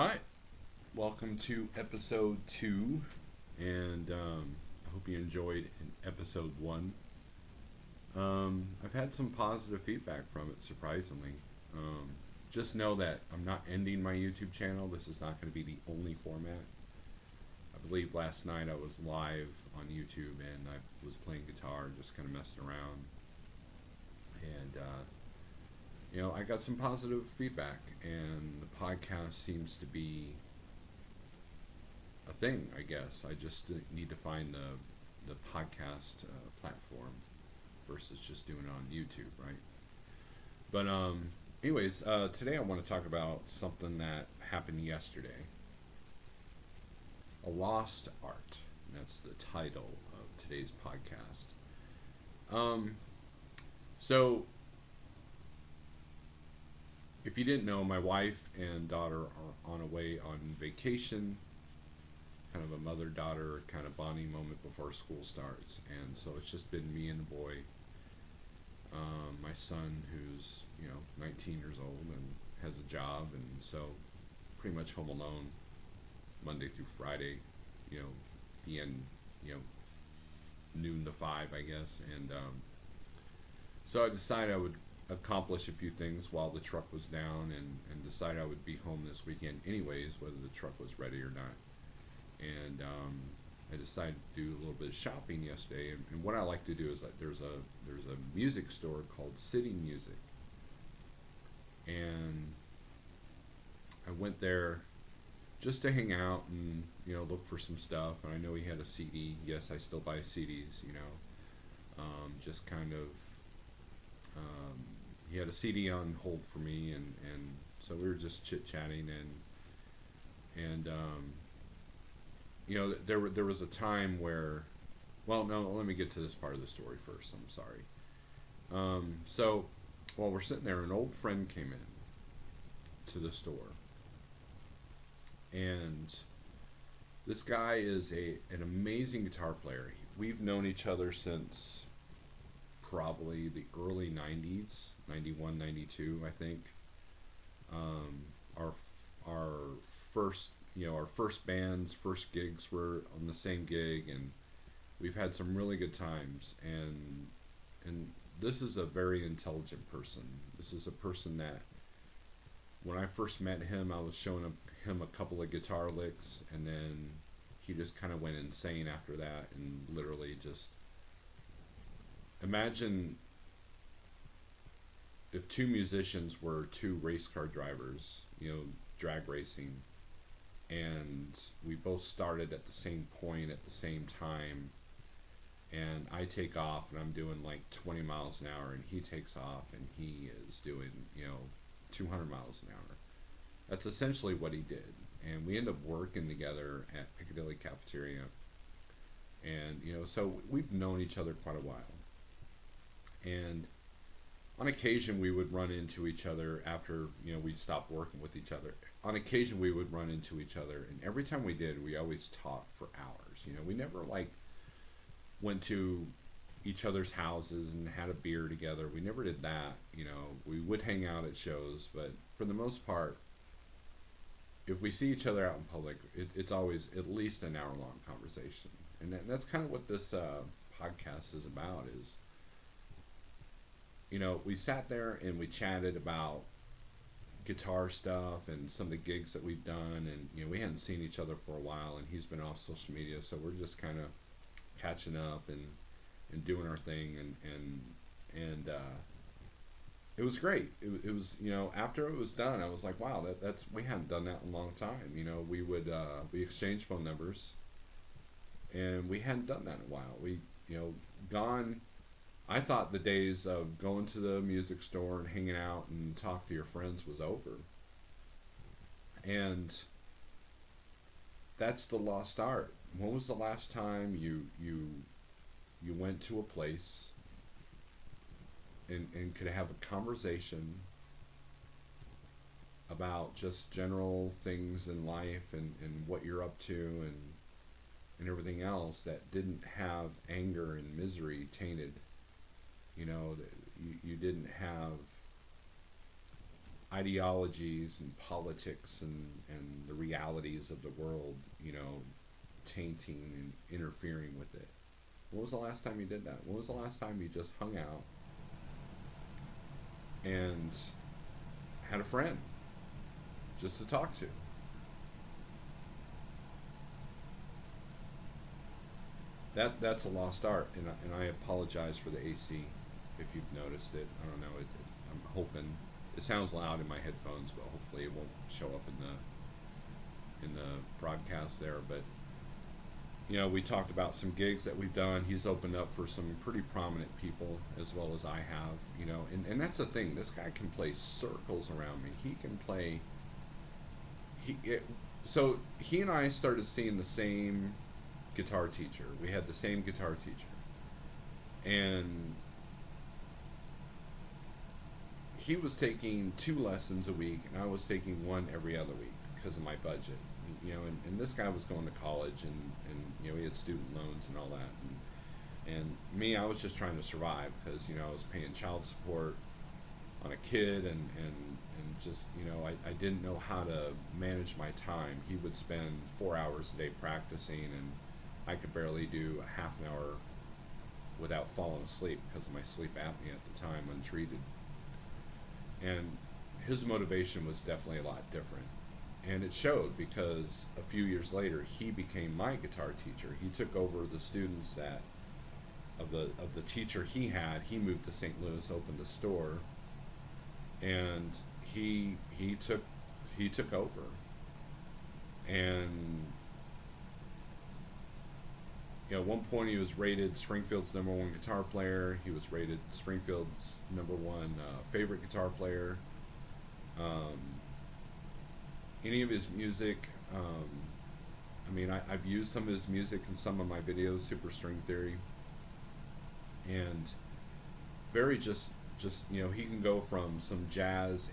right. Welcome to episode 2. And I hope you enjoyed episode 1. I've had some positive feedback from it, surprisingly. Just know that I'm not ending my YouTube channel. This is not going to be the only format. I believe last night I was live on YouTube and I was playing guitar and just kind of messing around. And I got some positive feedback, and the podcast seems to be a thing, I guess. I just need to find the podcast platform versus just doing it on YouTube, right? But anyways, today I want to talk about something that happened yesterday. A lost art. And that's the title of today's podcast. So if you didn't know, my wife and daughter are on a way on vacation, kind of a mother-daughter kind of bonding moment before school starts. And so it's just been me and the boy, my son who's 19 years old and has a job, and so pretty much home alone Monday through Friday, the end, noon to 5, I guess. And so I decided I would accomplish a few things while the truck was down, and decided I would be home this weekend anyways, whether the truck was ready or not. And I decided to do a little bit of shopping yesterday, and what I like to do is that there's a music store called City Music, and I went there just to hang out and look for some stuff. And I know he had a CD. Yes, I still buy CDs. Just kind of he had a CD on hold for me, and so we were just chit chatting, and there was a time where, well, no, let me get to this part of the story first. I'm sorry. So while we're sitting there, an old friend came in to the store, and this guy is an amazing guitar player. We've known each other since probably the early 90s, 91, 92, I think. Our first band's first gigs were on the same gig, and we've had some really good times. And this is a very intelligent person. This is a person that, when I first met him, I was showing him a couple of guitar licks, and then he just kind of went insane after that, and literally just imagine if two musicians were two race car drivers, drag racing, and we both started at the same point at the same time, and I take off and I'm doing like 20 miles an hour, and he takes off and he is doing 200 miles an hour. That's essentially what he did. And we ended up working together at Piccadilly Cafeteria, and so we've known each other quite a while. And on occasion we would run into each other after we'd stopped working with each other. On occasion we would run into each other, and every time we did, we always talked for hours. We never went to each other's houses and had a beer together. We never did that. We would hang out at shows, but for the most part, if we see each other out in public, it's always at least an hour-long conversation. And that's kind of what this podcast is about. Is we sat there and we chatted about guitar stuff and some of the gigs that we've done, and we hadn't seen each other for a while, and he's been off social media, so we're just kind of catching up and doing our thing, and it was great. It was after it was done, I was like, wow, that's we hadn't done that in a long time. We exchanged phone numbers, and we hadn't done that in a while. We gone. I thought the days of going to the music store and hanging out and talk to your friends was over. And that's the lost art. When was the last time you went to a place and could have a conversation about just general things in life, and what you're up to, and everything else, that didn't have anger and misery tainted? You didn't have ideologies and politics and the realities of the world, tainting and interfering with it. When was the last time you did that? When was the last time you just hung out and had a friend just to talk to? That's a lost art, and I apologize for the AC if you've noticed it. I don't know. I'm hoping it sounds loud in my headphones, but hopefully it won't show up in the broadcast there. But we talked about some gigs that we've done. He's opened up for some pretty prominent people as well as I have. And that's the thing. This guy can play circles around me. He can play. So he and I started seeing the same guitar teacher. We had the same guitar teacher, and he was taking 2 lessons a week, and I was taking 1 every other week because of my budget. And this guy was going to college, and he had student loans and all that, and me, I was just trying to survive because I was paying child support on a kid, and just I didn't know how to manage my time. He would spend 4 hours a day practicing, and I could barely do a half an hour without falling asleep because of my sleep apnea at the time, untreated. And his motivation was definitely a lot different. And it showed because a few years later, he became my guitar teacher. He took over the students of the teacher he had. He moved to St. Louis, opened a store, and he took over. And at one point he was rated Springfield's #1 guitar player. He was rated Springfield's #1 favorite guitar player. Any of his music, I've used some of his music in some of my videos, Super String Theory, and very just he can go from some jazz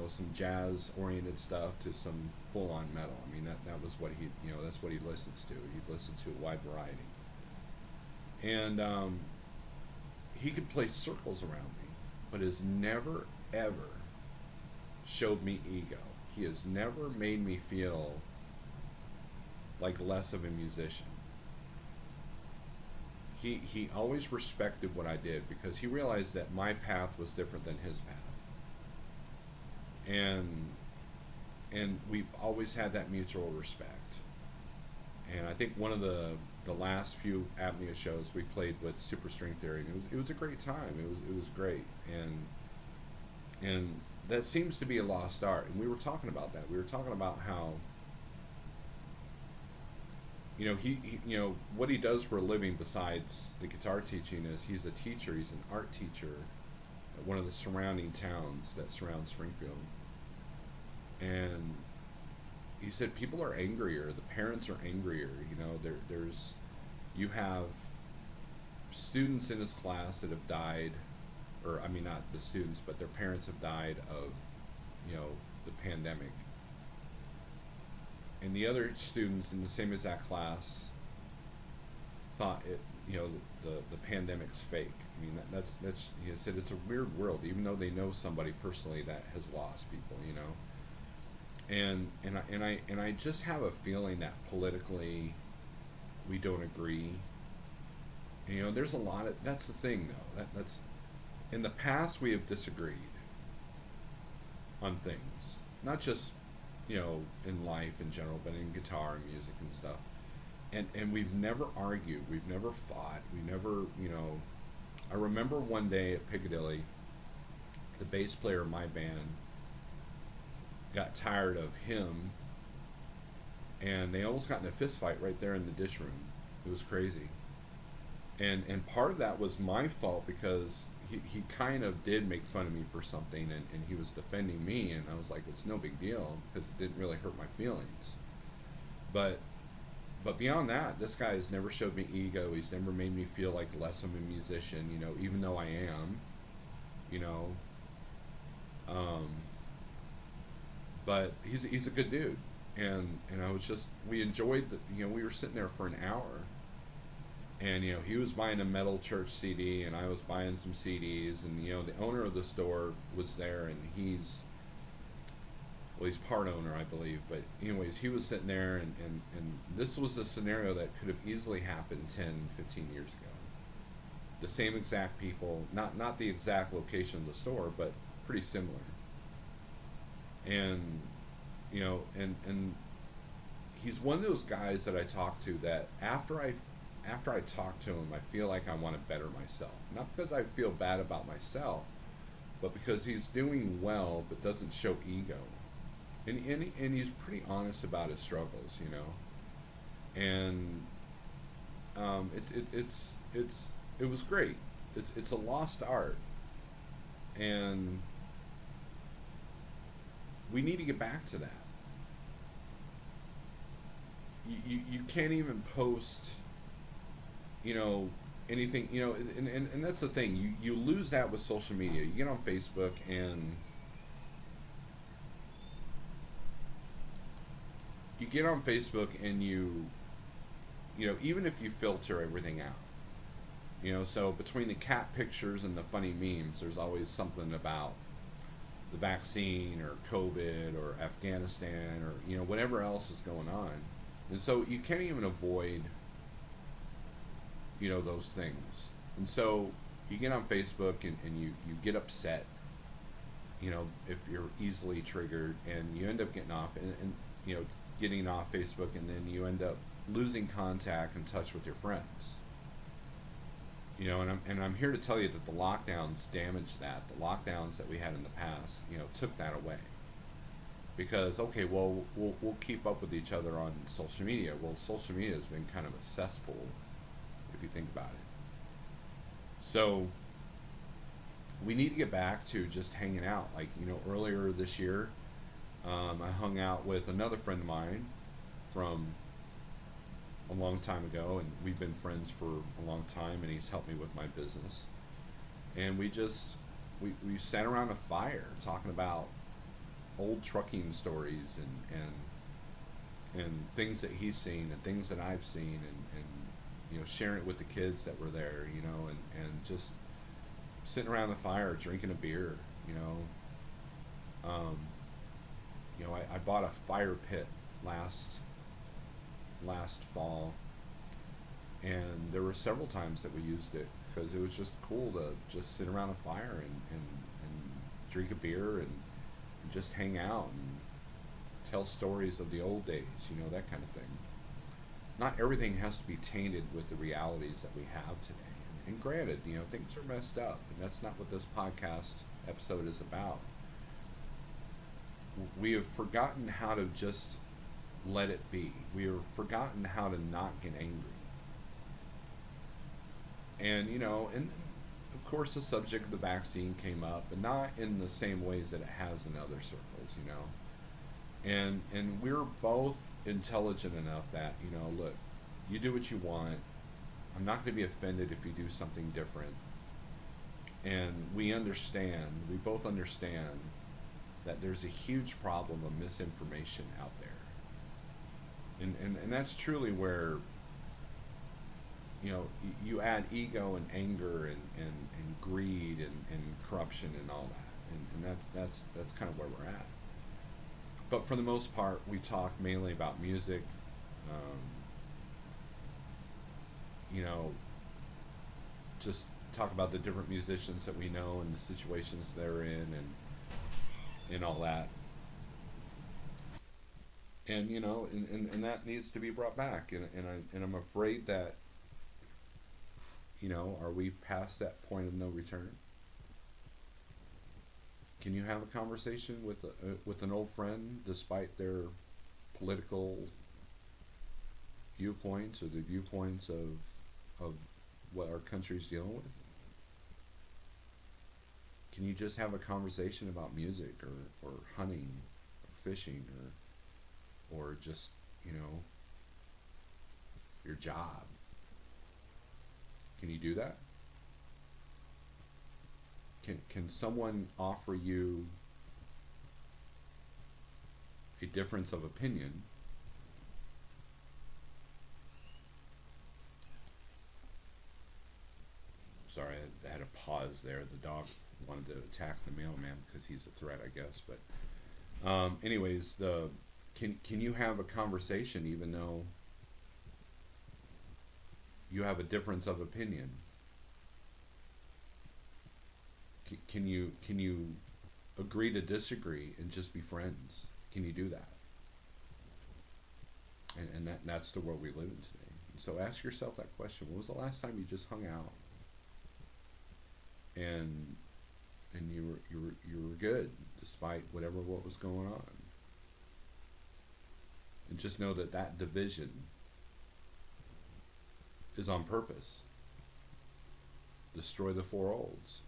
some jazz oriented stuff to some full on metal. That was what he that's what he listens to. He listens to a wide variety, and he could play circles around me, but has never ever showed me ego. He has never made me feel like less of a musician. He always respected what I did because he realized that my path was different than his path. And we've always had that mutual respect. And I think one of the last few apnea shows we played with Super String Theory, and it was a great time. It was great. And that seems to be a lost art. And we were talking about that. We were talking about how he what he does for a living besides the guitar teaching is he's a teacher. He's an art teacher at one of the surrounding towns that surround Springfield. And he said people are angrier. The parents are angrier. You have students in his class that have died, or not the students, but their parents have died of the pandemic. And the other students in the same exact class thought the pandemic's fake. That's he said it's a weird world, even though they know somebody personally that has lost people, and I just have a feeling that politically we don't agree. And, there's a lot of that's the thing though. That's in the past we have disagreed on things, not just in life in general, but in guitar and music and stuff. And we've never argued, we've never fought, we never, I remember one day at Piccadilly, the bass player of my band got tired of him, and they almost got in a fist fight right there in the dish room. It was crazy. And part of that was my fault because he kind of did make fun of me for something, and he was defending me, and I was like, it's no big deal because it didn't really hurt my feelings. But beyond that, this guy has never showed me ego. He's never made me feel like less of a musician, even though I am, but he's a good dude, and I was just, we enjoyed we were sitting there for an hour. And, he was buying a Metal Church CD, and I was buying some CDs, and, the owner of the store was there, and he's well, he's part owner, I believe. But anyways, he was sitting there, and this was a scenario that could have easily happened 10, 15 years ago. The same exact people, not the exact location of the store, but pretty similar. And and he's one of those guys that I talk to that after I talk to him, I feel like I want to better myself. Not because I feel bad about myself, but because he's doing well, but doesn't show ego. And he's pretty honest about his struggles, And it was great. It's a lost art, and we need to get back to that. You can't even post, you know, anything, and that's the thing. You lose that with social media. You get on Facebook, and even if you filter everything out, so between the cat pictures and the funny memes, there's always something about the vaccine or COVID or Afghanistan or whatever else is going on, and so you can't even avoid those things. And so you get on Facebook, and you get upset, if you're easily triggered, and you end up getting off, and getting off Facebook, and then you end up losing contact and touch with your friends. And I'm here to tell you that the lockdowns damaged that. The lockdowns that we had in the past, took that away. Because okay, well, we'll keep up with each other on social media. Well, social media has been kind of a cesspool, if you think about it. So we need to get back to just hanging out. Like earlier this year, I hung out with another friend of mine from a long time ago, and we've been friends for a long time, and he's helped me with my business. And we sat around a fire talking about old trucking stories, and things that he's seen and things that I've seen, and sharing it with the kids that were there, and just sitting around the fire drinking a beer. um, I bought a fire pit last fall, and there were several times that we used it because it was just cool to just sit around a fire, and drink a beer, and just hang out and tell stories of the old days, that kind of thing. Not everything has to be tainted with the realities that we have today. And granted, things are messed up, and that's not what this podcast episode is about. We have forgotten how to just let it be. We have forgotten how to not get angry. And of course the subject of the vaccine came up, but not in the same ways that it has in other circles. And we're both intelligent enough that, look, you do what you want. I'm not going to be offended if you do something different. And we both understand that there's a huge problem of misinformation out there. And that's truly where, you add ego and anger, and greed, and corruption, and all that. And that's kind of where we're at. But for the most part, we talk mainly about music. Just talk about the different musicians that we know and the situations they're in, and all that. And that needs to be brought back. And I'm afraid that, are we past that point of no return? Can you have a conversation with an old friend despite their political viewpoints, or the viewpoints of what our country's dealing with? Can you just have a conversation about music, or hunting, or fishing, or just your job? Can you do that? Can someone offer you a difference of opinion? Sorry, I had a pause there. The dog wanted to attack the mailman because he's a threat, I guess. But Anyways, can you have a conversation even though you have a difference of opinion? Can you agree to disagree and just be friends? Can you do that? And that's the world we live in today. So ask yourself that question: when was the last time you just hung out and you were good despite what was going on? And just know that that division is on purpose. Destroy the four olds.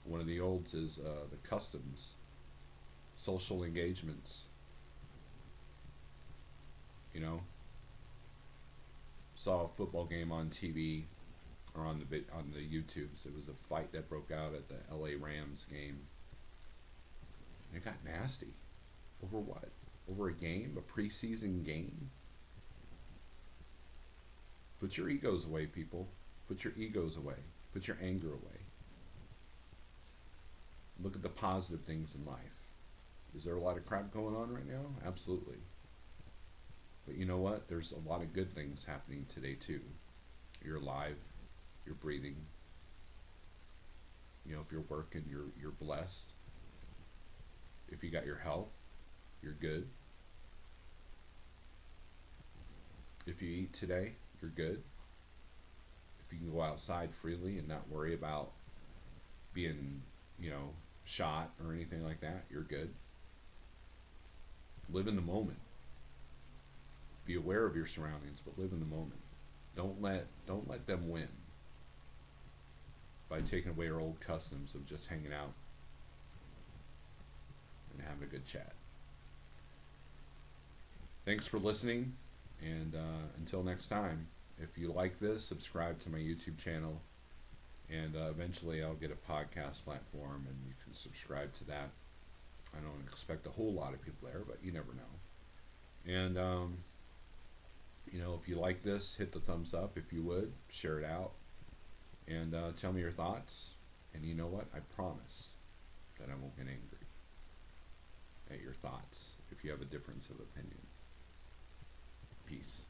One of the olds is the customs, social engagements. You know, saw a football game on TV or on the YouTubes. It was a fight that broke out at the LA Rams game. And it got nasty. Over what? Over a game, a preseason game. Put your egos away, people. Put your egos away. Put your anger away. Look at the positive things in life. Is there a lot of crap going on right now? Absolutely. But you know what? There's a lot of good things happening today too. You're alive. You're breathing. You know, if you're working, you're blessed. If you got your health, you're good. If you eat today, you're good. If you can go outside freely and not worry about being, shot or anything like that, you're good. Live in the moment. Be aware of your surroundings, but live in the moment. Don't let them win by taking away our old customs of just hanging out and having a good chat. Thanks for listening, and until next time, if you like this, subscribe to my YouTube channel, and eventually I'll get a podcast platform and you can subscribe to that. I don't expect a whole lot of people there, but you never know. And if you like this, hit the thumbs up if you would, share it out, and tell me your thoughts. And you know what? I promise that I won't get angry at your thoughts if you have a difference of opinion. Peace.